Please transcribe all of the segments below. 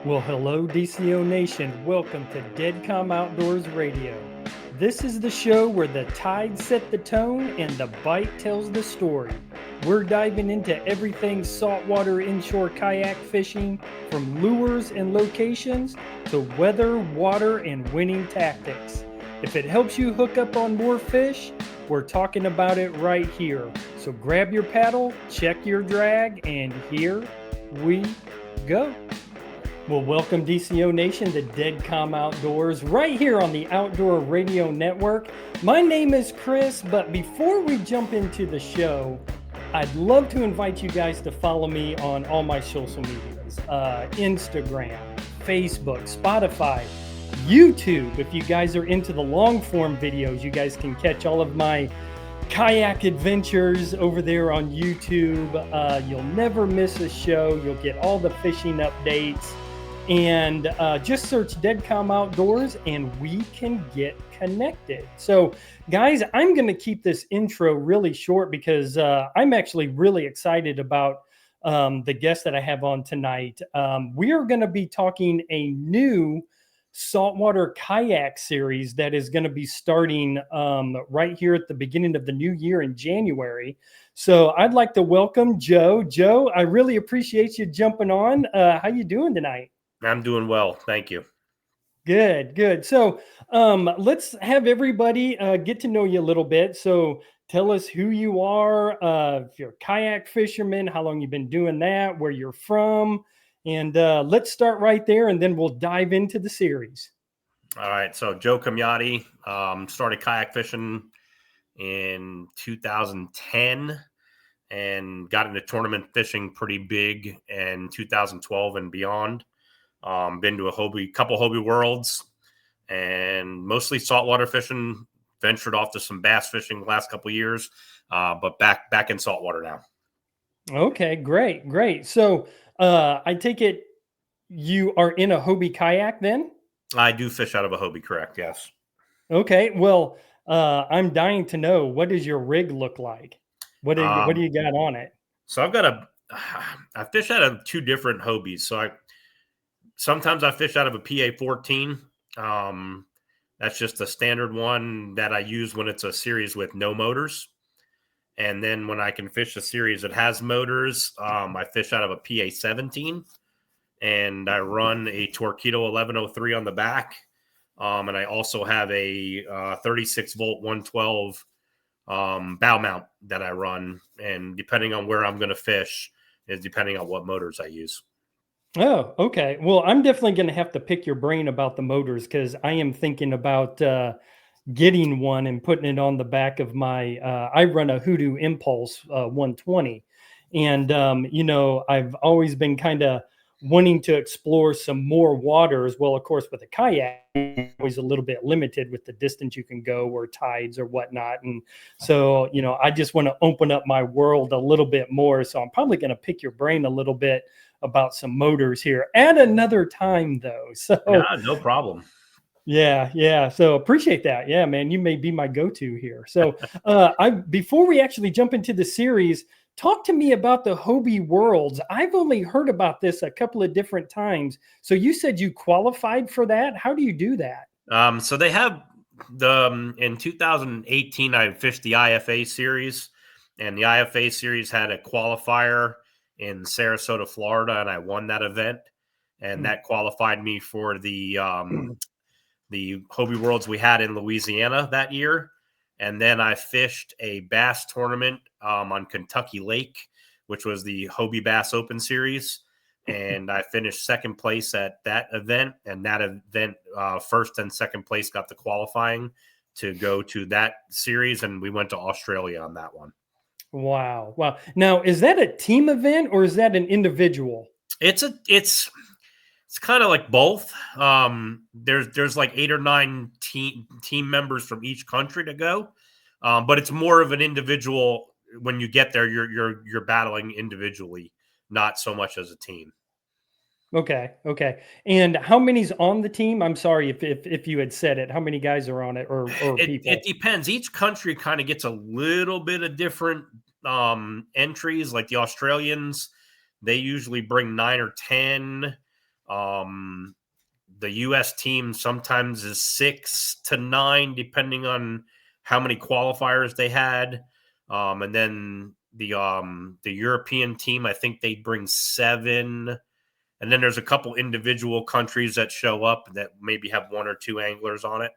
Well, hello, DCO Nation. Welcome to Deadcom Outdoors Radio. This is the show where the tide set the tone and the bite tells the story. We're diving into everything saltwater inshore kayak fishing, from lures and locations to weather, water, and winning tactics. If it helps you hook up on more fish, we're talking about it right here. So grab your paddle, check your drag, and here we go. Well, welcome DCO Nation to Deadcom Outdoors right here on the Outdoor Radio Network. My name is Chris, but before we jump into the show, I'd love to invite you guys to follow me on all my social medias, Instagram, Facebook, Spotify, YouTube. If you guys are into the long form videos, you guys can catch all of my kayak adventures over there on YouTube. You'll never miss a show. You'll get all the fishing updates. And just search Deadcom Outdoors and we can get connected. So, guys, I'm going to keep this intro really short because I'm actually really excited about the guest that I have on tonight. We are going to be talking a new Saltwater Kayak Series that is going to be starting right here at the beginning of the new year in January. So I'd like to welcome Joe. Joe, I really appreciate you jumping on. How you doing tonight? I'm doing well. Thank you. Good, good. So let's have everybody get to know you a little bit. So tell us who you are, if you're a kayak fisherman, how long you've been doing that, where you're from. And let's start right there, and then we'll dive into the series. All right. So Joe Camiotti started kayak fishing in 2010 and got into tournament fishing pretty big in 2012 and beyond. Been to a couple Hobie Worlds and mostly saltwater fishing. Ventured off to some bass fishing the last couple of years, but back in saltwater now. Okay, great, great. So I take it you are in a Hobie kayak then? I do fish out of a Hobie, correct? Yes. Okay. Well, I'm dying to know, what does your rig look like? What do you got on it? So I fish out of two different Hobies. So sometimes I fish out of a PA-14. That's just a standard one that I use when it's a series with no motors. And then when I can fish a series that has motors, I fish out of a PA-17. And I run a Torpedo 1103 on the back. And I also have a 36-volt 112 bow mount that I run. And depending on where I'm going to fish is depending on what motors I use. Oh, okay. Well, I'm definitely going to have to pick your brain about the motors because I am thinking about getting one and putting it on the back of my. I run a Hoodoo Impulse 120, and I've always been kind of wanting to explore some more water as well. Of course, with a kayak, always a little bit limited with the distance you can go or tides or whatnot, and so I just want to open up my world a little bit more. So I'm probably going to pick your brain a little bit about some motors here at another time though. So no problem. Yeah. So appreciate that. Yeah, man, you may be my go-to here. So before we actually jump into the series, talk to me about the Hobie Worlds. I've only heard about this a couple of different times. So you said you qualified for that. How do you do that? So they have in 2018, I fished the IFA series, and the IFA series had a qualifier in Sarasota, Florida, and I won that event, and that qualified me for the Hobie Worlds we had in Louisiana that year. And then I fished a bass tournament on Kentucky Lake, which was the Hobie Bass Open Series. And I finished second place at that event. And that event, first and second place got the qualifying to go to that series. And we went to Australia on that one. Wow. Now, is that a team event or is that an individual? It's kind of like both. There's like 8 or 9 team members from each country to go, but it's more of an individual. When you get there, you're battling individually, not so much as a team. Okay. And how many's on the team? I'm sorry if you had said it. How many guys are on it, or people? It depends. Each country kind of gets a little bit of different entries. Like the Australians, they usually bring 9 or 10. Um, the U.S. team sometimes is 6 to 9, depending on how many qualifiers they had. And then the European team, I think they bring 7. And then there's a couple individual countries that show up that maybe have 1 or 2 anglers on it.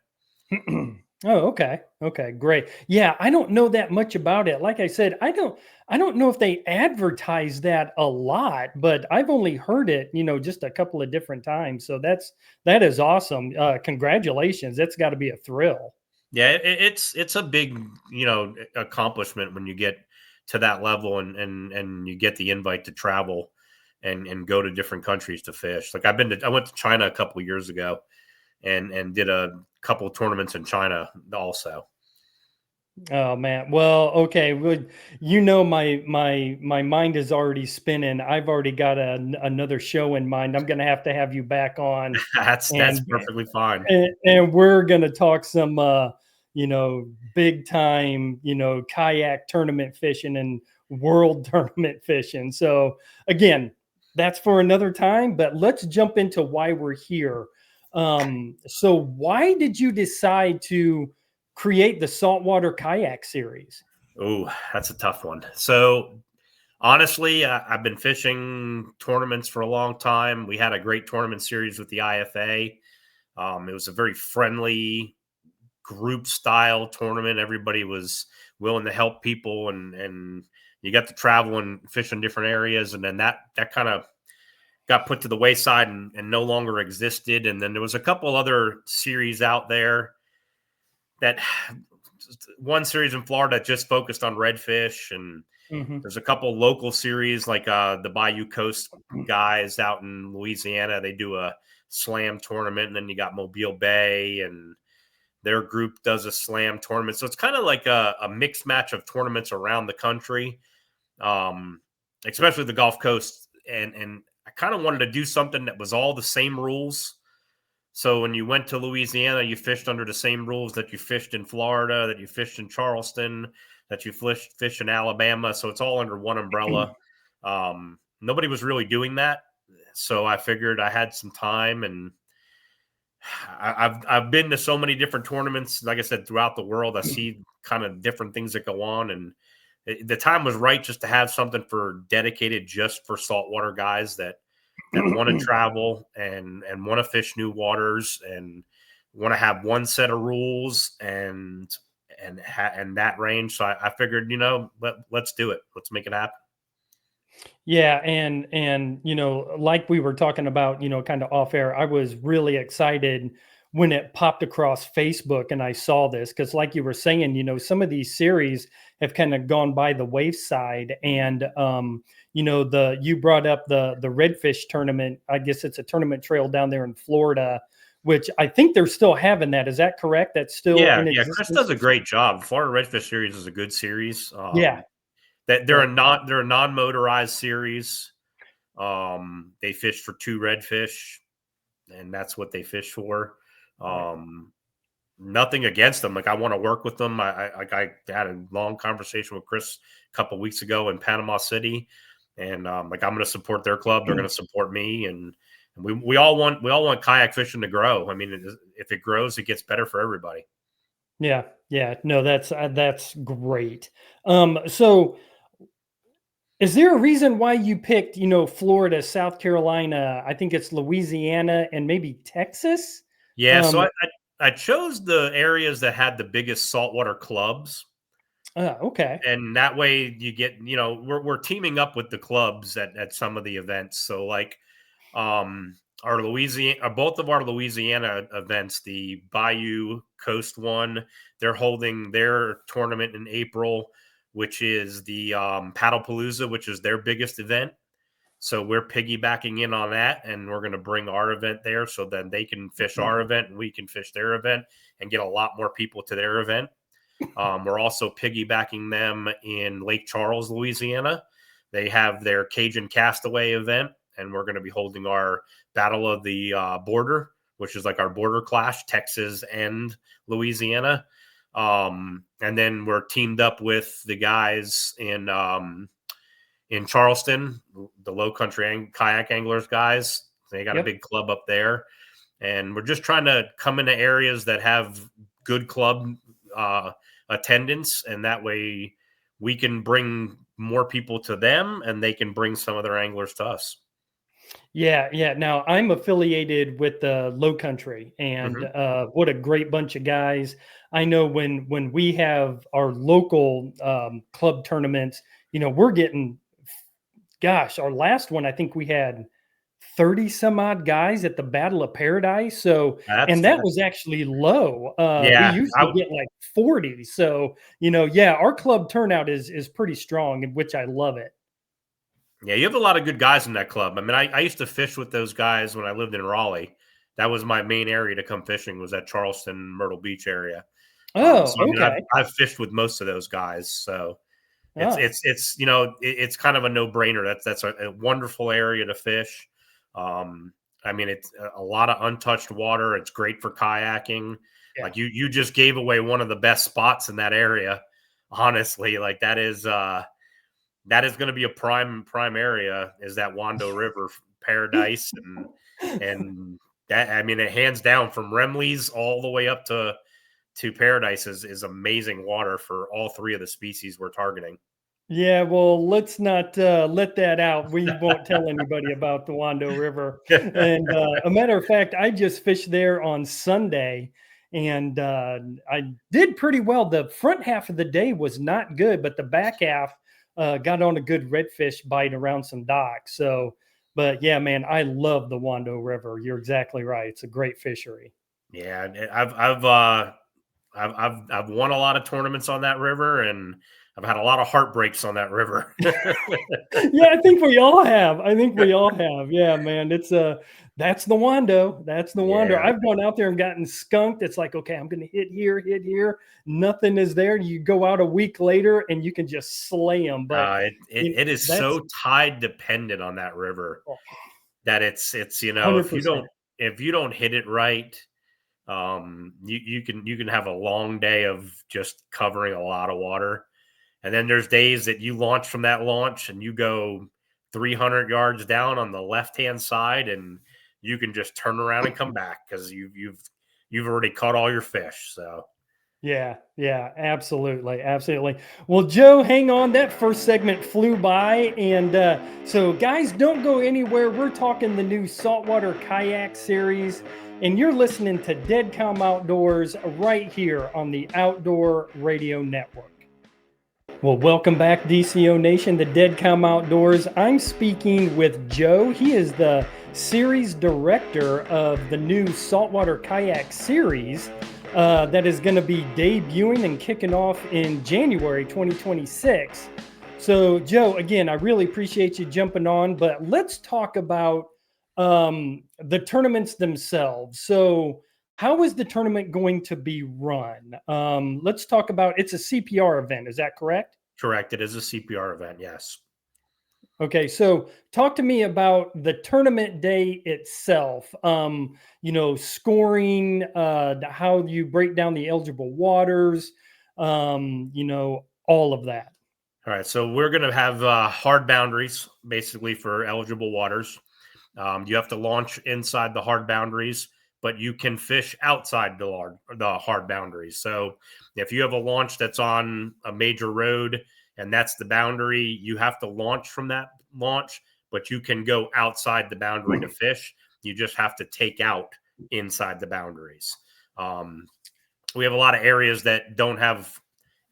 Oh, okay. Okay, great. Yeah, I don't know that much about it. Like I said, I don't know if they advertise that a lot, but I've only heard it, just a couple of different times. So that is awesome. Congratulations. That's got to be a thrill. Yeah, it's a big, accomplishment when you get to that level and you get the invite to travel and go to different countries to fish. Like I went to China a couple of years ago and did a couple of tournaments in China also. Oh man. Well, okay. Well, my mind is already spinning. I've already got another show in mind. I'm going to have you back on That's and perfectly fine. and we're going to talk some big time, kayak tournament fishing and world tournament fishing. So again, that's for another time, but let's jump into why we're here. So why did you decide to create the Saltwater Kayak Series? Oh, that's a tough one. So honestly, I've been fishing tournaments for a long time. We had a great tournament series with the IFA. It was a very friendly group style tournament. Everybody was willing to help people, and you got to travel and fish in different areas. And then that kind of got put to the wayside and no longer existed. And then there was a couple other series out there that one series in Florida that just focused on redfish, and Mm-hmm. there's a couple local series like the Bayou Coast guys out in Louisiana. They do a slam tournament, and then you got Mobile Bay, and their group does a slam tournament. So it's kind of like a mixed match of tournaments around the country, um, especially the Gulf Coast. And I kind of wanted to do something that was all the same rules. So when you went to Louisiana, you fished under the same rules that you fished in Florida, that you fished in Charleston, that you fished in Alabama. So it's all under one umbrella. Nobody was really doing that. So I figured I had some time, and I've been to so many different tournaments, like I said, throughout the world. I see kind of different things that go on, and the time was right just to have something for dedicated just for saltwater guys that want to travel and want to fish new waters and want to have one set of rules and that range. So I figured, let's do it. Let's make it happen. Yeah, and like we were talking about, kind of off air, I was really excited when it popped across Facebook and I saw this because, like you were saying, some of these series have kind of gone by the wayside, and the you brought up the Redfish tournament. I guess it's a tournament trail down there in Florida, which I think they're still having that. Is that correct? That's still Yeah, in yeah. Chris existence. does a great job. Florida Redfish series is a good series. Yeah. That Right. they're a non-motorized series. They fish for 2 redfish, and that's what they fish for. Right. Um, Nothing against them. Like I want to work with them. I had a long conversation with Chris a couple weeks ago in Panama City, and like I'm going to support their club. They're going to support me, and we all want kayak fishing to grow. I mean, if it grows, it gets better for everybody. Yeah, yeah. No, that's great. So is there a reason why you picked, Florida, South Carolina, I think it's Louisiana and maybe Texas? Yeah, so Um, I chose the areas that had the biggest saltwater clubs, okay. and that way you get we're teaming up with the clubs at some of the events. So like our Louisiana, both of our Louisiana events, the Bayou Coast one, they're holding their tournament in April, which is the Paddlepalooza, which is their biggest event. So we're piggybacking in on that, and we're going to bring our event there, so then they can fish our event and we can fish their event and get a lot more people to their event. We're also piggybacking them in Lake Charles, Louisiana. They have their Cajun Castaway event, and we're going to be holding our Battle of the Border, which is like our border clash, Texas and Louisiana. And then we're teamed up with the guys in Charleston, the Low Country Kayak Anglers guys. They got a Yep. big club up there, and we're just trying to come into areas that have good club attendance, and that way we can bring more people to them, and they can bring some of their anglers to us. Yeah, yeah. Now I'm affiliated with the Low Country, and Hmm. what a great bunch of guys! I know when we have our local club tournaments, we're getting, gosh, our last one I think we had 30 some odd guys at the Battle of Paradise. So, That's and that was actually low. We yeah. usually get like 40. So, yeah, our club turnout is pretty strong, in which I love it. Yeah, you have a lot of good guys in that club. I mean, I used to fish with those guys when I lived in Raleigh. That was my main area to come fishing, was that Charleston, Myrtle Beach area. Oh, So I mean, okay. I've fished with most of those guys. So Oh, it's kind of a no brainer. That's a wonderful area to fish. Um, I mean, it's a lot of untouched water. It's great for kayaking. yeah. Like you just gave away one of the best spots in that area. Honestly, like that is going to be a prime area, is that Wando River paradise, and that, I mean, it hands down from Remley's all the way up to paradise is amazing water for all three of the species we're targeting. Yeah, well, let's not let that out. We won't tell anybody about the Wando River. And a matter of fact, I just fished there on Sunday, and I did pretty well. The front half of the day was not good, but the back half got on a good redfish bite around some docks. So, but yeah, man, I love the Wando River. You're exactly right. It's a great fishery. Yeah, I've won a lot of tournaments on that river, and I've had a lot of heartbreaks on that river. Yeah, I think we all have. I think we all have. Yeah, man. It's that's the Wando. That's the Wando. Yeah, I've gone out there and gotten skunked. It's like, okay, I'm gonna hit here, hit here. Nothing is there. You go out a week later and you can just slay them. But it is that's so tide dependent on that river that it's if 100%. you don't hit it right, you can have a long day of just covering a lot of water. And then there's days that you launch from that launch and you go 300 yards down on the left hand side, and you can just turn around and come back because you've already caught all your fish. So Yeah, yeah, absolutely, absolutely. Well, Joe, hang on. That first segment flew by, and so guys, don't go anywhere. We're talking the new Saltwater Kayak Series, and you're listening to Dead Calm Outdoors right here on the Outdoor Radio Network. Well, welcome back, DCO Nation, the Dead Calm Outdoors. I'm speaking with Joe. He is the series director of the new Saltwater Kayak Series that is going to be debuting and kicking off in January 2026. So, Joe, again, I really appreciate you jumping on, but let's talk about the tournaments themselves. So, how is the tournament going to be run? Let's talk about, it's a CPR event. Is that correct? correct, it is a CPR event. Yes. Okay, so talk to me about the tournament day itself. Scoring, how you break down the eligible waters, all of that. All right. So we're going to have hard boundaries basically for eligible waters. You have to launch inside the hard boundaries, but you can fish outside the hard boundaries. So if you have a launch that's on a major road and that's the boundary, you have to launch from that launch, but you can go outside the boundary to fish. You just have to take out inside the boundaries. Um, we have a lot of areas that don't have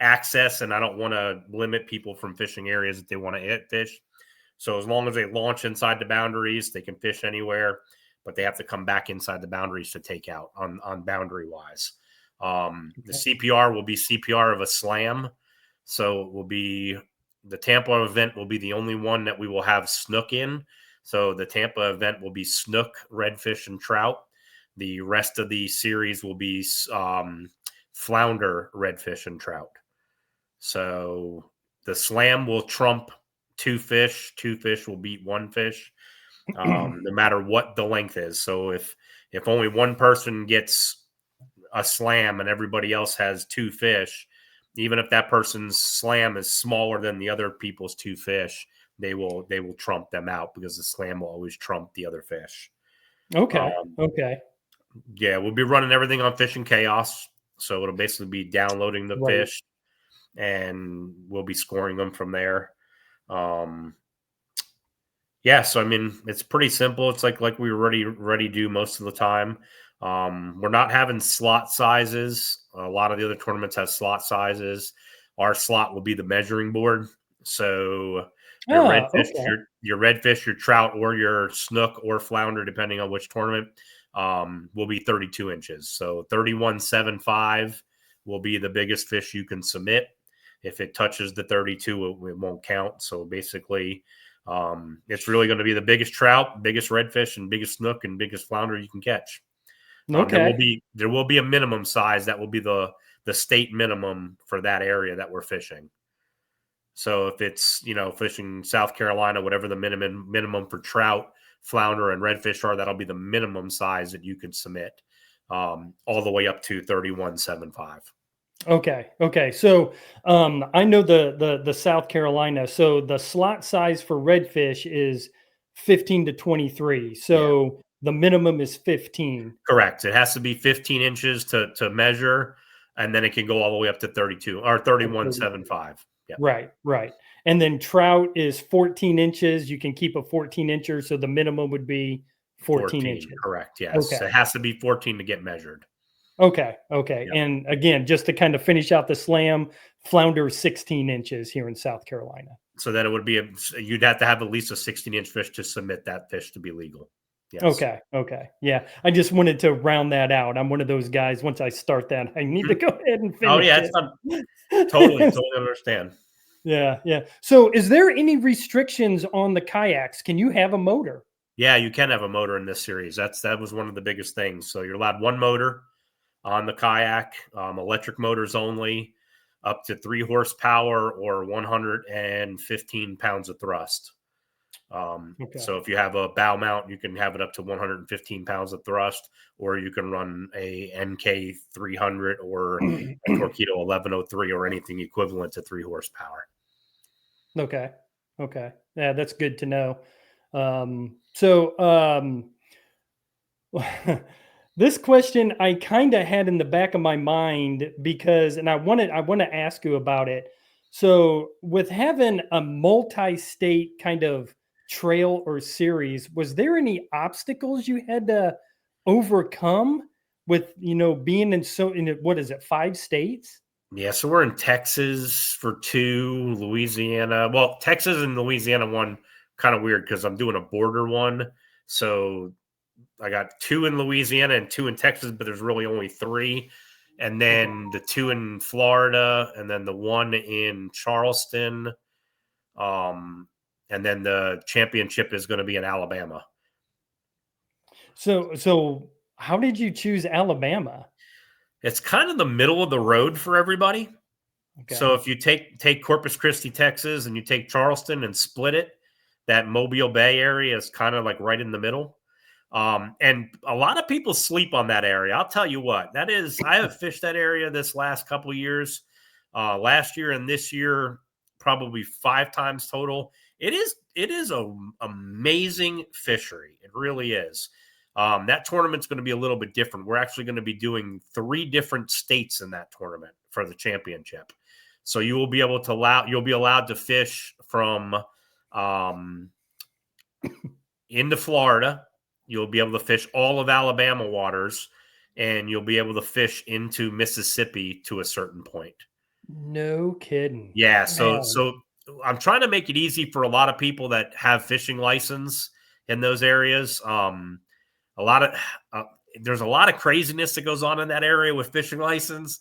access, and I don't want to limit people from fishing areas that they want to fish. So as long as they launch inside the boundaries, they can fish anywhere, but they have to come back inside the boundaries to take out on boundary wise. The CPR will be CPR of a slam. So it will be the Tampa event will be the only one that we will have snook in. So the Tampa event will be snook, redfish, and trout. The rest of the series will be flounder, redfish, and trout. So the slam will trump two fish. Two fish will beat one fish, no matter what the length is. So if only one person gets a slam and everybody else has two fish, even if that person's slam is smaller than the other people's two fish, they will trump them out because the slam will always trump the other fish. Okay. Um, Okay. yeah, we'll be running everything on Fishing Chaos. So it'll basically be downloading the Right. fish and we'll be scoring them from there. Um, yeah, so I mean, it's pretty simple. It's like we already do most of the time. We're not having slot sizes. A lot of the other tournaments have slot sizes. Our slot will be the measuring board. So your Ah, redfish, okay. your redfish, your trout, or your snook or flounder, depending on which tournament, will be 32 inches. So 31.75 will be the biggest fish you can submit. If it touches the 32, it won't count. So basically, it's really going to be the biggest trout, biggest redfish, and biggest snook and biggest flounder you can catch. Okay. There will be a minimum size that will be the state minimum for that area that we're fishing. So if it's fishing South Carolina, whatever the minimum for trout, flounder, and redfish are, that'll be the minimum size that you can submit, all the way up to 31.75. Okay. Okay. So I know the South Carolina. So the slot size for redfish is 15 to 23. Yeah. So the minimum is 15. Correct. It has to be 15 inches to measure, and then it can go all the way up to 32 or To 32. 31.75. Yep. Right. Right. And then trout is 14 inches. You can keep a 14 incher. So the minimum would be 14 14. inches. Correct. Yes. Okay. It has to be 14 to get measured. Okay. Okay. Yep. And again, just to kind of finish out the slam, flounder is 16 inches here in South Carolina. So then it would be you'd have to have at least a 16-inch fish to submit that fish to be legal. Yes. Okay. Okay. Yeah. I just wanted to round that out. I'm one of those guys. Once I start that, I need to Mhm. go ahead and Oh finish yeah, it's not totally, it. totally understand. Yeah. Yeah. So, is there any restrictions on the kayaks? Can you have a motor? Yeah, you can have a motor in this series. That was one of the biggest things. So you're allowed one motor on the kayak, electric motors only, up to 3 horsepower or 115 pounds of thrust. Okay. So if you have a bow mount, you can have it up to 115 pounds of thrust, or you can run a NK 300 or a Torpedo 1103 or anything equivalent to 3 horsepower. Okay. Okay. Yeah, that's good to know. So, this question I kind of had in the back of my mind because, and I want to ask you about it. So, with having a multi-state kind of trail or series, was there any obstacles you had to overcome with being in what is it, 5 states? Yeah, so we're in Texas for 2, Louisiana. Well, Texas and Louisiana one kind of weird because I'm doing a border one. So I got 2 in Louisiana and 2 in Texas, but there's really only 3. And Okay. then the 2 in Florida, and then the 1 in Charleston. Um, and then the championship is going to be in Alabama. So how did you choose Alabama? It's kind of the middle of the road for everybody. Okay. So if you take Corpus Christi, Texas, and you take Charleston and split it, that Mobile Bay area is kind of like right in the middle. And a lot of people sleep on that area. I'll tell you what, that is. I have fished that area this last couple of years, last year and this year, probably 5 times total. It is a amazing fishery. It really is. That tournament's going to be a little bit different. We're actually going to be doing 3 different states in that tournament for the championship. So you'll be allowed to fish from um, into Florida. You'll be able to fish all of Alabama waters, and you'll be able to fish into Mississippi to a certain point. No kidding. Yeah, so Man. so I'm trying to make it easy for a lot of people that have fishing license in those areas. A lot of uh, there's a lot of craziness that goes on in that area with fishing license,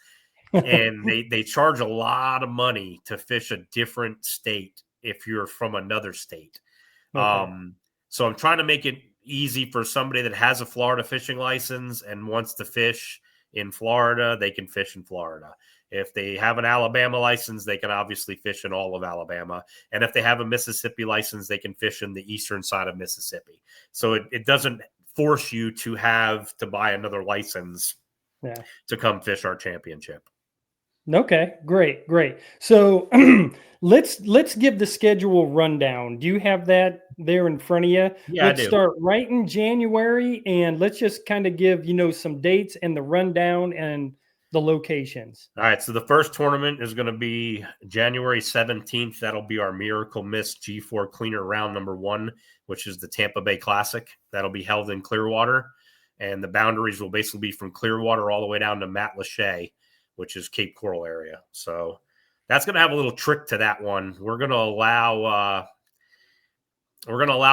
and they charge a lot of money to fish a different state if you're from another state. Okay. Um, so I'm trying to make it easy for somebody that has a Florida fishing license and wants to fish in Florida, they can fish in Florida. If they have an Alabama license, they can obviously fish in all of Alabama. And if they have a Mississippi license, they can fish in the eastern side of Mississippi. So it doesn't force you to buy another license Yeah. to come fish our championship. Okay. Great. Great. So let's give the schedule rundown. Do you have that there in front of you. Yeah, I Let's do. start right in January, and let's just kind of give, some dates and the rundown and the locations. All right, so the first tournament is going to be January 17th. That'll be our Miracle Mist G4 Cleaner round number 1, which is the Tampa Bay Classic. That'll be held in Clearwater, and the boundaries will basically be from Clearwater all the way down to Matlacha, which is Cape Coral area. So that's going to have a little trick to that one. We're going to allow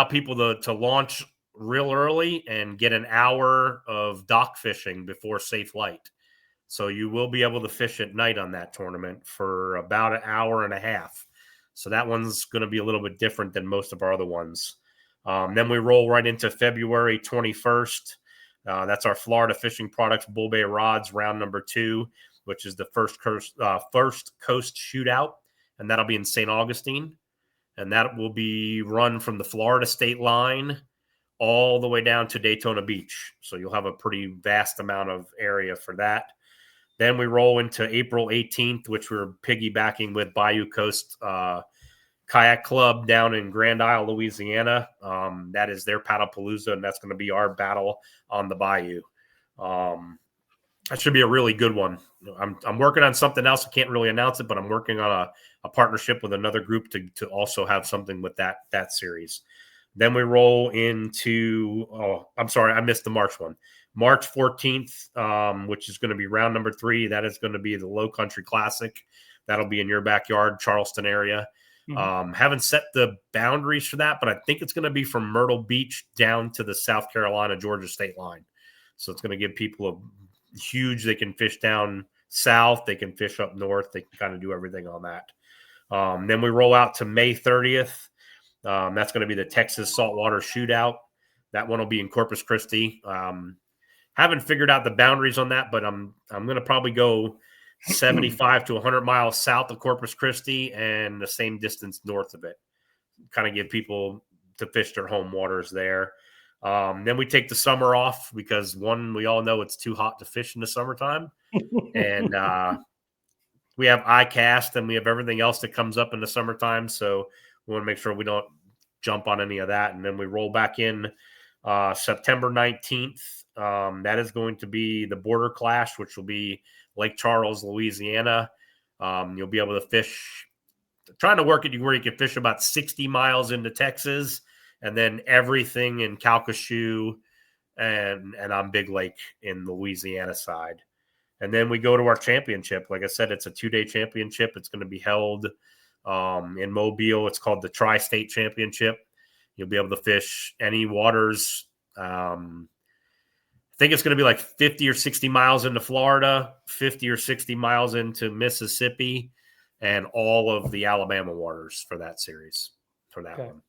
people to launch real early and get an hour of dock fishing before safe light. So you will be able to fish at night on that tournament for about an hour and a half. So that one's going to be a little bit different than most of our other ones. Then we roll right into February 21st. That's our Florida Fishing Products Bull Bay Rods round number 2, which is the first coast shootout. And that'll be in St. Augustine. And that will be run from the Florida state line all the way down to Daytona Beach. So you'll have a pretty vast amount of area for that. Then we roll into April 18th, which we're piggybacking with Bayou Coast Kayak Club down in Grand Isle, Louisiana. That is their Paddlepalooza, and that's going to be our battle on the Bayou. That should be a really good one. I'm working on something else. I can't really announce it, but I'm working on a partnership with another group to also have something with that series. Then we roll into, I'm sorry, I missed the March one. March 14th, which is going to be round number 3. That is going to be the Low Country Classic. That'll be in your backyard, Charleston area. Mm-hmm. Haven't set the boundaries for that, but I think it's going to be from Myrtle Beach down to the South Carolina, Georgia state line. So it's going to give people they can fish down south. They can fish up north. They can kind of do everything on that. Then we roll out to May 30th. That's going to be the Texas Saltwater Shootout. That one will be in Corpus Christi. Haven't figured out the boundaries on that, but I'm going to probably go 75 to 100 miles south of Corpus Christi and the same distance north of it. Kind of give people to fish their home waters there. Then we take the summer off because, one, we all know it's too hot to fish in the summertime. And we have ICAST and we have everything else that comes up in the summertime. So we want to make sure we don't jump on any of that. And then we roll back in September 19th. That is going to be the Border Clash, which will be Lake Charles, Louisiana. You'll be able to fish, trying to work it where you can fish about 60 miles into Texas and then everything in Calcasieu and on Big Lake in the Louisiana side. And then we go to our championship. Like I said, it's a 2-day championship. It's going to be held in Mobile. It's called the Tri-State Championship. You'll be able to fish any waters. I think it's going to be like 50 or 60 miles into Florida, 50 or 60 miles into Mississippi, and all of the Alabama waters for that series, for that one.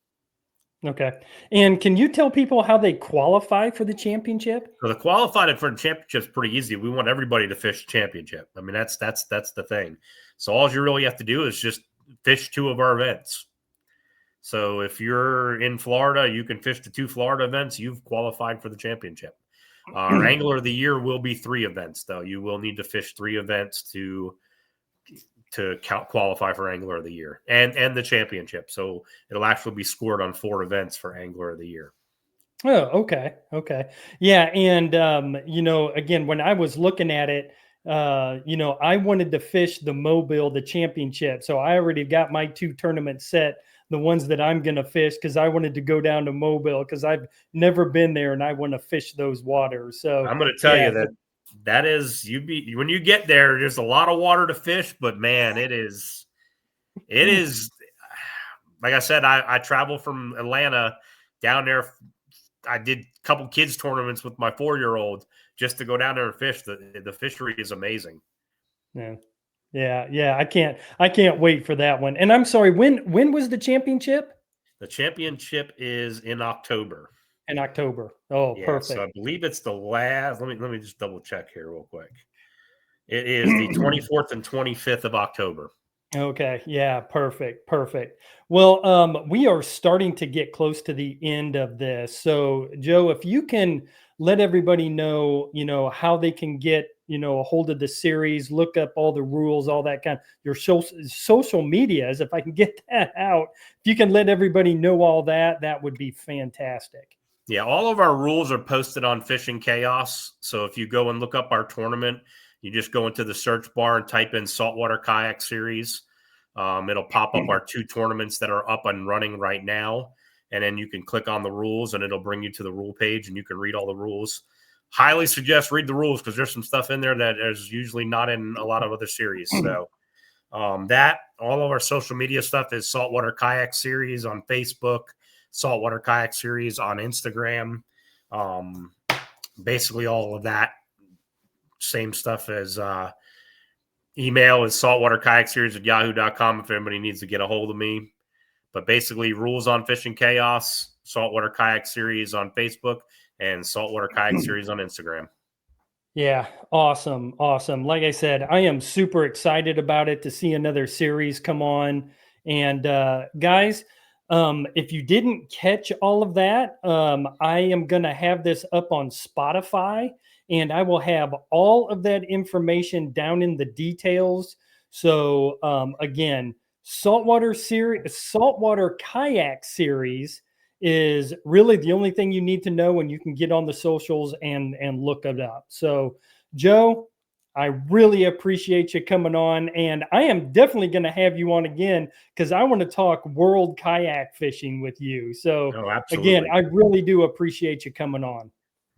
Okay. And can you tell people how they qualify for the championship? So the qualified for the championship is pretty easy. We want everybody to fish championship. I mean, that's the thing. So all you really have to do is just fish 2 of our events. So if you're in Florida, you can fish the 2 Florida events. You've qualified for the championship. Our Angler of the Year will be 3 events, though. You will need to fish 3 events to qualify for Angler of the Year and the championship. So it'll actually be scored on 4 events for Angler of the Year. Oh, okay. Okay. Yeah. And, again, when I was looking at it, I wanted to fish the Mobile, the championship. So I already got my 2 tournaments set, the ones that I'm going to fish, because I wanted to go down to Mobile because I've never been there and I want to fish those waters. So I'm going to tell you that is, when you get there, there's a lot of water to fish, but man, it is like I said, I travel from Atlanta down there. I did a couple kids tournaments with my 4-year-old just to go down there and fish. The fishery is amazing. Yeah. I can't wait for that one. And I'm sorry, when was the championship? The championship is in October. In October. Oh, yeah, perfect. So I believe it's the last. Let me just double check here real quick. It is the 24th and 25th of October. Okay. Yeah. Perfect. Well, we are starting to get close to the end of this. So, Joe, if you can let everybody know, how they can get a hold of the series, look up all the rules, all that kind of your social medias. If I can get that out, if you can let everybody know all that, that would be fantastic. Yeah, all of our rules are posted on Fishing Chaos. So if you go and look up our tournament, you just go into the search bar and type in Saltwater Kayak Series. It'll pop up our 2 tournaments that are up and running right now. And then you can click on the rules and it'll bring you to the rule page and you can read all the rules. Highly suggest read the rules because there's some stuff in there that is usually not in a lot of other series. So that all of our social media stuff is Saltwater Kayak Series on Facebook, Saltwater Kayak Series on Instagram. Basically all of that same stuff as email is saltwaterkayakseries@yahoo.com if anybody needs to get a hold of me. But basically rules on Fishing Chaos, Saltwater Kayak Series on Facebook, and Saltwater Kayak Series on Instagram. Yeah, awesome. Awesome. Like I said, I am super excited about it to see another series come on. And guys, if you didn't catch all of that, I am going to have this up on Spotify and I will have all of that information down in the details. So again, Saltwater Kayak Series is really the only thing you need to know, and you can get on the socials and look it up. So Joe, I really appreciate you coming on, and I am definitely going to have you on again because I want to talk world kayak fishing with you. So again, I really do appreciate you coming on.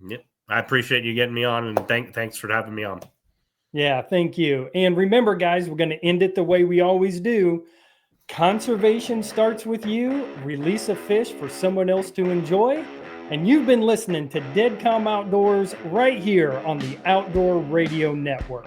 Yep. I appreciate you getting me on, and thanks for having me on. Yeah, thank you. And remember, guys, we're going to end it the way we always do. Conservation starts with you. Release a fish for someone else to enjoy. And you've been listening to Dead Calm Outdoors right here on the Outdoor Radio Network.